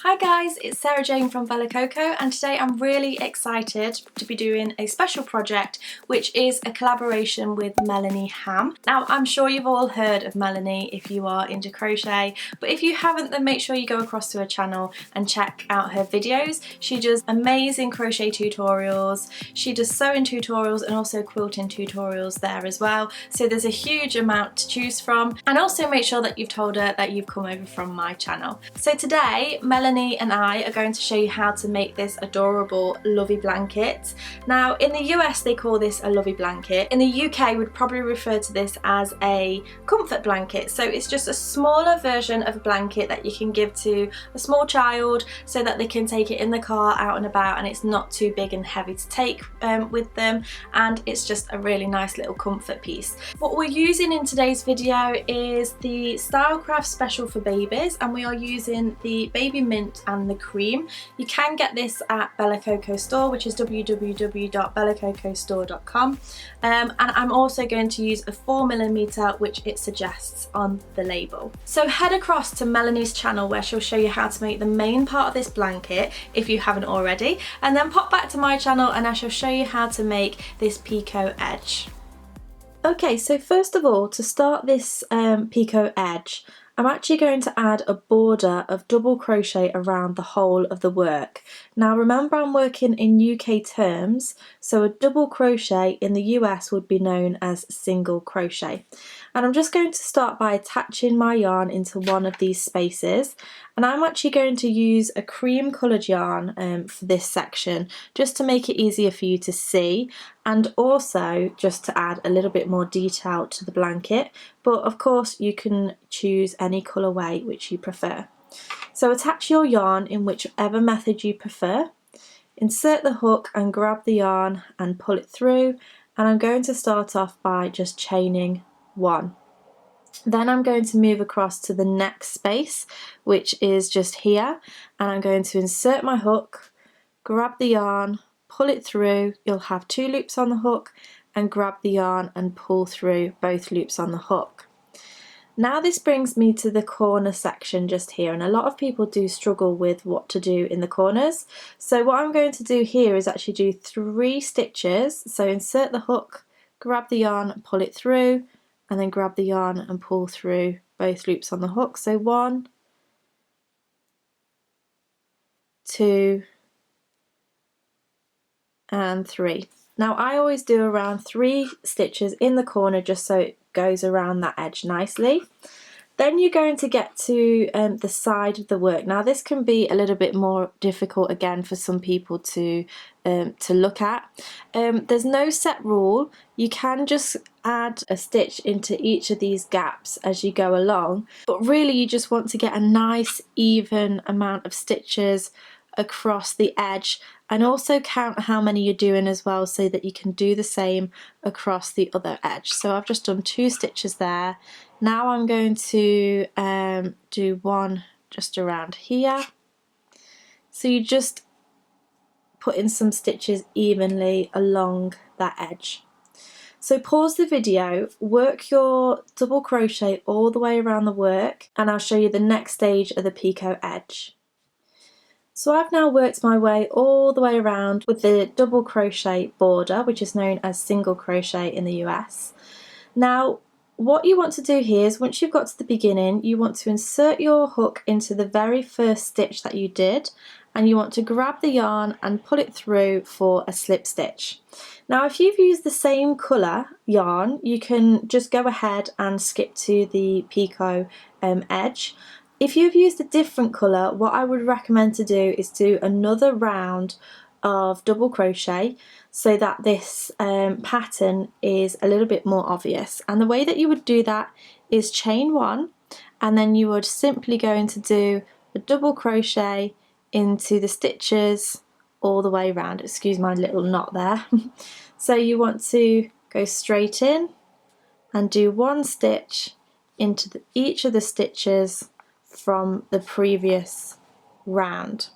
Hi guys, it's Sarah Jane from Coco, and today I'm really excited to be doing a special project which is a collaboration with Melanie Ham. Now I'm sure you've all heard of Melanie if you are into crochet, but if you haven't then make sure you go across to her channel and check out her videos. She does amazing crochet tutorials, she does sewing tutorials and also quilting tutorials there as well, so there's a huge amount to choose from. And also make sure that you've told her that you've come over from my channel. So today Melanie and I are going to show you how to make this adorable Lovey blanket. Now in the US they call this a Lovey blanket. In the UK we'd probably refer to this as a comfort blanket. So it's just a smaller version of a blanket that you can give to a small child so that they can take it in the car out and about, and it's not too big and heavy to take with them, and it's just a really nice little comfort piece. What we're using in today's video is the Stylecraft Special for Babies, and we are using the Baby Mint and the Cream. You can get this at Coco store, which is www.bellacocostore.com, and I'm also going to use a 4mm which it suggests on the label. So head across to Melanie's channel where she'll show you how to make the main part of this blanket if you haven't already, and then pop back to my channel and I shall show you how to make this picot edge. Okay, so first of all, to start this picot edge, I'm actually going to add a border of double crochet around the whole of the work. Now remember, I'm working in UK terms, so a double crochet in the US would be known as single crochet. And I'm just going to start by attaching my yarn into one of these spaces, and I'm actually going to use a cream coloured yarn for this section just to make it easier for you to see, and also just to add a little bit more detail to the blanket, but of course you can choose any colourway which you prefer. So attach your yarn in whichever method you prefer, insert the hook and grab the yarn and pull it through, and I'm going to start off by just chaining one. Then I'm going to move across to the next space, which is just here, and I'm going to insert my hook, grab the yarn, pull it through. You'll have 2 loops on the hook, and grab the yarn and pull through both loops on the hook. Now this brings me to the corner section just here, and a lot of people do struggle with what to do in the corners. So what I'm going to do here is actually do 3 stitches. So insert the hook, grab the yarn, pull it through, and then grab the yarn and pull through both loops on the hook. So 1, 2, and 3. Now I always do around 3 stitches in the corner just so it goes around that edge nicely. Then you're going to get to the side of the work. Now this can be a little bit more difficult again for some people to look at. There's no set rule. You can just add a stitch into each of these gaps as you go along, but really you just want to get a nice even amount of stitches across the edge, and also count how many you're doing as well so that you can do the same across the other edge. So I've just done 2 stitches there. Now I'm going to do one just around here. So you just put in some stitches evenly along that edge. So pause the video, work your double crochet all the way around the work, and I'll show you the next stage of the picot edge. So I've now worked my way all the way around with the double crochet border, which is known as single crochet in the US. Now what you want to do here is, once you've got to the beginning, you want to insert your hook into the very first stitch that you did, and you want to grab the yarn and pull it through for a slip stitch. Now if you've used the same colour yarn, you can just go ahead and skip to the picot edge. If you've used a different colour, what I would recommend to do is do another round of double crochet so that this pattern is a little bit more obvious. And the way that you would do that is chain 1, and then you would simply going to do a double crochet into the stitches all the way around. Excuse my little knot there. So you want to go straight in and do 1 stitch into each of the stitches from the previous round.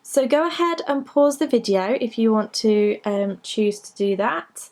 So go ahead and pause the video if you want to choose to do that,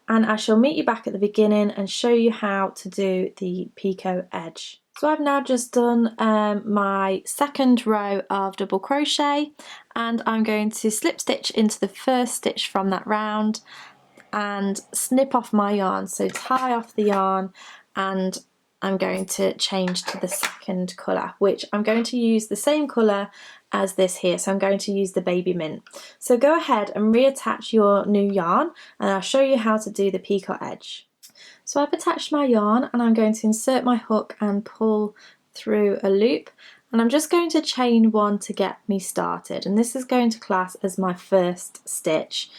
and I shall meet you back at the beginning and show you how to do the picot edge. So I've now just done my second row of double crochet, and I'm going to slip stitch into the first stitch from that round and snip off my yarn. So tie off the yarn, and I'm going to change to the second colour, which I'm going to use the same colour as this here. So I'm going to use the baby mint. So go ahead and reattach your new yarn, and I'll show you how to do the picot edge. So I've attached my yarn, and I'm going to insert my hook and pull through a loop, and I'm just going to chain one to get me started, and this is going to class as my first stitch.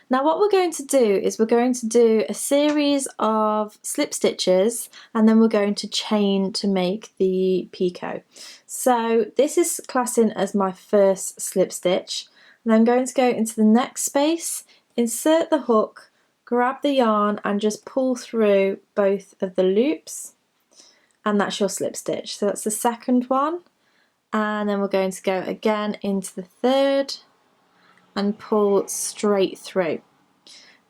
Now what we're going to do is we're going to do a series of slip stitches, and then we're going to chain to make the picot. So this is classing as my first slip stitch, and I'm going to go into the next space, insert the hook, grab the yarn and just pull through both of the loops, and that's your slip stitch. So that's the second one, and then we're going to go again into the third and pull straight through.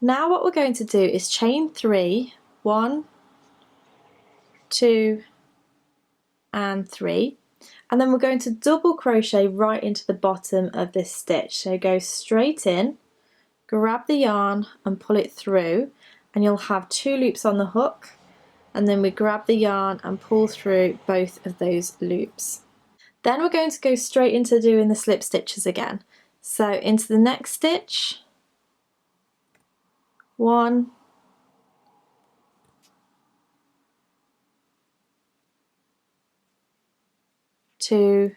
Now what we're going to do is chain 3, 1, 2 and 3, and then we're going to double crochet right into the bottom of this stitch. So go straight in, grab the yarn and pull it through, and you'll have 2 loops on the hook, and then we grab the yarn and pull through both of those loops. Then we're going to go straight into doing the slip stitches again. So into the next stitch, 1, 2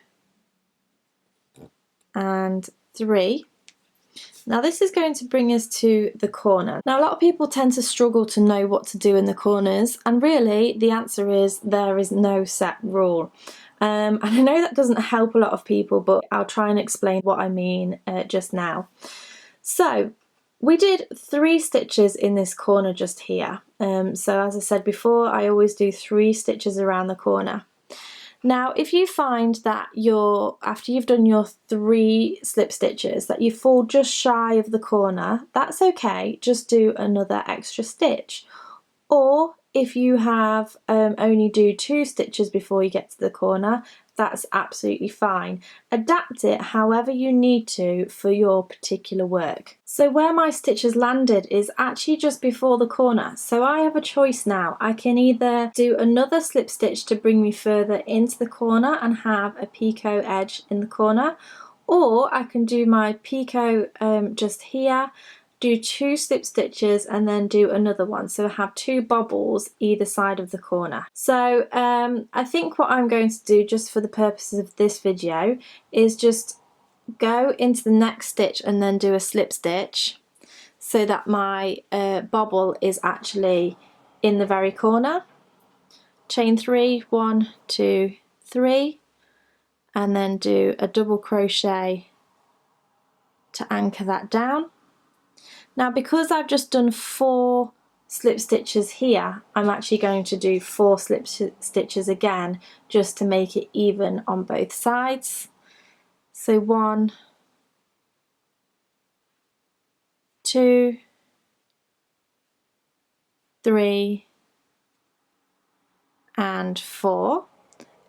and 3. Now this is going to bring us to the corner. Now a lot of people tend to struggle to know what to do in the corners, and really the answer is there is no set rule. And I know that doesn't help a lot of people, but I'll try and explain what I mean just now. So we did 3 stitches in this corner just here. So as I said before, I always do 3 stitches around the corner. Now if you find that after you've done your 3 slip stitches that you fall just shy of the corner, that's okay, just do another extra stitch. Or if you have only do 2 stitches before you get to the corner, that's absolutely fine. Adapt it however you need to for your particular work. So where my stitches landed is actually just before the corner, so I have a choice now. I can either do another slip stitch to bring me further into the corner and have a picot edge in the corner, or I can do my picot just here, do 2 slip stitches and then do another one, so I have 2 bobbles either side of the corner. So I think what I'm going to do just for the purposes of this video is just go into the next stitch and then do a slip stitch so that my bobble is actually in the very corner. Chain 3, 1, 2, 3, and then do a double crochet to anchor that down. Now because I've just done 4 slip stitches here, I'm actually going to do 4 slip stitches again just to make it even on both sides. So 1, 2, 3 and 4,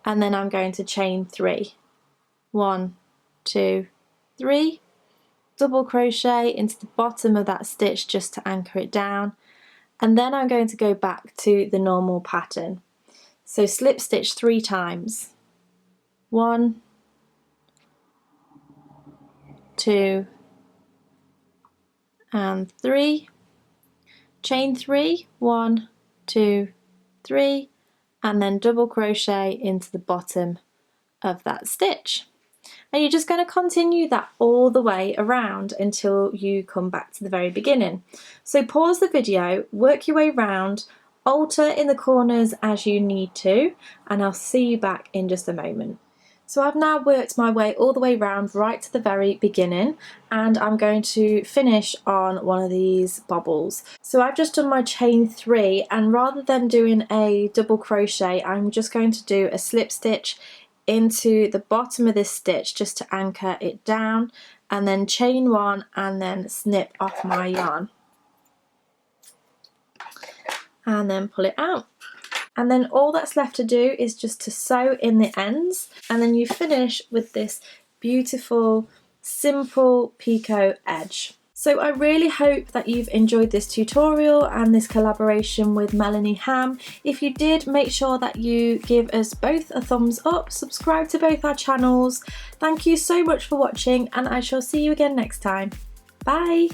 and then I'm going to chain 3. 1, 2, 3, double crochet into the bottom of that stitch just to anchor it down, and then I'm going to go back to the normal pattern. So slip stitch 3 times. 1, 2 and 3, chain 3, 1, 2, 3, and then double crochet into the bottom of that stitch. And you're just going to continue that all the way around until you come back to the very beginning. So pause the video, work your way around, alter in the corners as you need to, and I'll see you back in just a moment. So I've now worked my way all the way around right to the very beginning, and I'm going to finish on one of these bobbles. So I've just done my chain 3, and rather than doing a double crochet, I'm just going to do a slip stitch into the bottom of this stitch just to anchor it down, and then chain 1 and then snip off my yarn and then pull it out. And then all that's left to do is just to sew in the ends, and then you finish with this beautiful, simple picot edge. So I really hope that you've enjoyed this tutorial and this collaboration with Melanie Ham. If you did, make sure that you give us both a thumbs up, subscribe to both our channels. Thank you so much for watching, and I shall see you again next time. Bye!